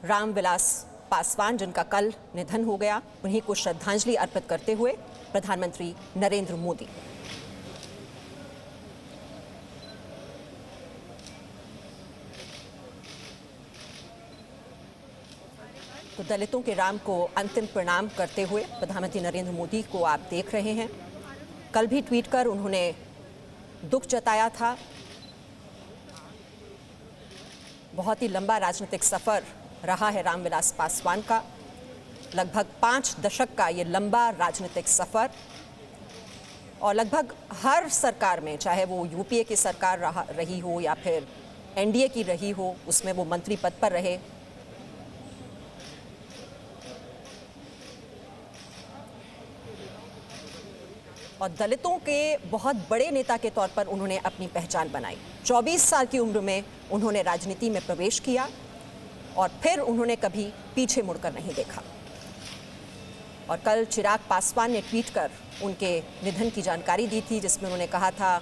रामविलास पासवान, जिनका कल निधन हो गया, उन्हीं को श्रद्धांजलि अर्पित करते हुए प्रधानमंत्री नरेंद्र मोदी। तो दलितों के राम को अंतिम प्रणाम करते हुए प्रधानमंत्री नरेंद्र मोदी को आप देख रहे हैं। कल भी ट्वीट कर उन्होंने दुख जताया था। बहुत ही लंबा राजनीतिक सफर रहा है रामविलास पासवान का, लगभग 5 दशक का ये लंबा राजनीतिक सफर, और लगभग हर सरकार में, चाहे वो यूपीए की सरकार रही हो या फिर एनडीए की रही हो, उसमें वो मंत्री पद पर रहे। और दलितों के बहुत बड़े नेता के तौर पर उन्होंने अपनी पहचान बनाई। 24 साल की उम्र में उन्होंने राजनीति में प्रवेश किया और फिर उन्होंने कभी पीछे मुड़कर नहीं देखा। और कल चिराग पासवान ने ट्वीट कर उनके निधन की जानकारी दी थी, जिसमें उन्होंने कहा था,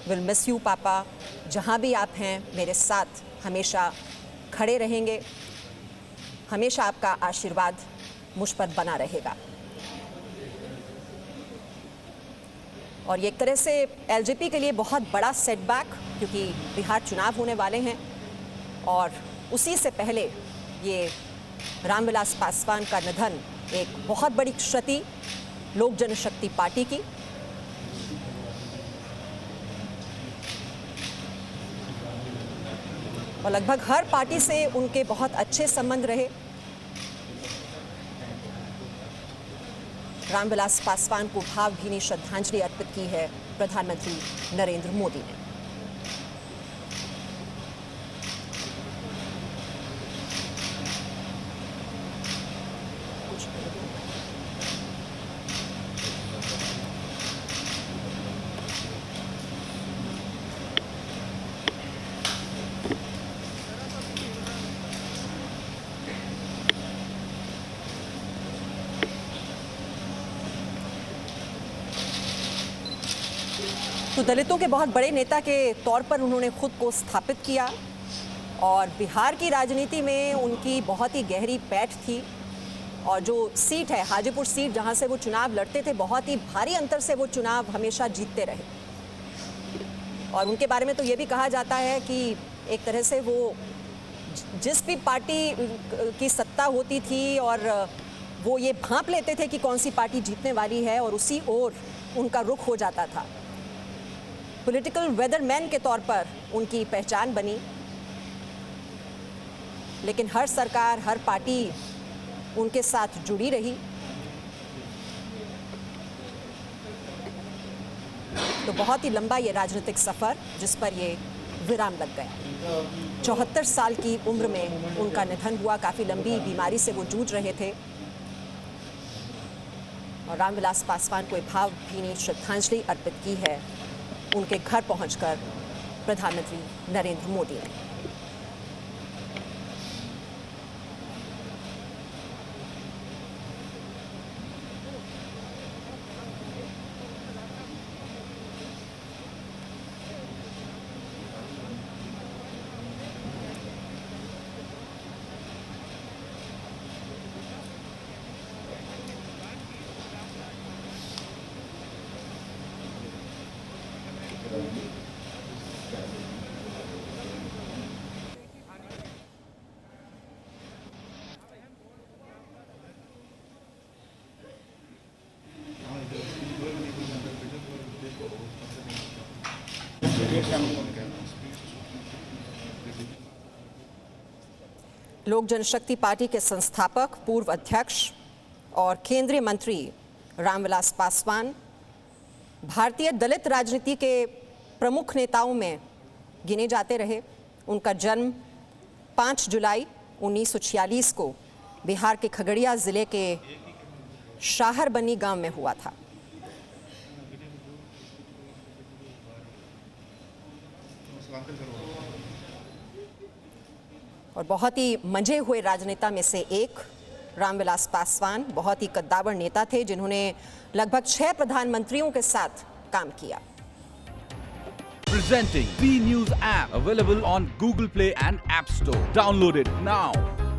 विल मिस यू पापा, जहां भी आप हैं मेरे साथ हमेशा खड़े रहेंगे, हमेशा आपका आशीर्वाद मुझ पर बना रहेगा। और ये एक तरह से एलजेपी के लिए बहुत बड़ा सेटबैक, क्योंकि बिहार चुनाव होने वाले हैं और उसी से पहले ये रामविलास पासवान का निधन एक बहुत बड़ी क्षति लोक जनशक्ति पार्टी की। और लगभग हर पार्टी से उनके बहुत अच्छे संबंध रहे। रामविलास पासवान को भावभीनी श्रद्धांजलि अर्पित की है प्रधानमंत्री नरेंद्र मोदी ने। तो दलितों के बहुत बड़े नेता के तौर पर उन्होंने खुद को स्थापित किया और बिहार की राजनीति में उनकी बहुत ही गहरी पैठ थी। और जो सीट है हाजीपुर सीट, जहां से वो चुनाव लड़ते थे, बहुत ही भारी अंतर से वो चुनाव हमेशा जीतते रहे। और उनके बारे में तो ये भी कहा जाता है कि एक तरह से वो जिस भी पार्टी की सत्ता होती थी और वो ये भांप लेते थे कि कौन सी पार्टी जीतने वाली है और उसी ओर उनका रुख हो जाता था। पॉलिटिकल वेदरमैन के तौर पर उनकी पहचान बनी, लेकिन हर सरकार, हर पार्टी उनके साथ जुड़ी रही। तो बहुत ही लंबा ये राजनीतिक सफर, जिस पर ये विराम लग गया। 74 साल की उम्र में उनका निधन हुआ। काफी लंबी बीमारी से वो जूझ रहे थे। और रामविलास पासवान को भावभीनी श्रद्धांजलि अर्पित की है उनके घर पहुंचकर प्रधानमंत्री नरेंद्र मोदी ने। लोक जनशक्ति पार्टी के संस्थापक, पूर्व अध्यक्ष और केंद्रीय मंत्री रामविलास पासवान भारतीय दलित राजनीति के प्रमुख नेताओं में गिने जाते रहे। उनका जन्म 5 जुलाई 1946 को बिहार के खगड़िया जिले के शाहरबनी गांव में हुआ था। और बहुत ही मंझे हुए राजनेता में से एक रामविलास पासवान बहुत ही कद्दावर नेता थे, जिन्होंने लगभग 6 प्रधानमंत्रियों के साथ काम किया। Presenting B News app, available on Google Play and App Store. Download it now.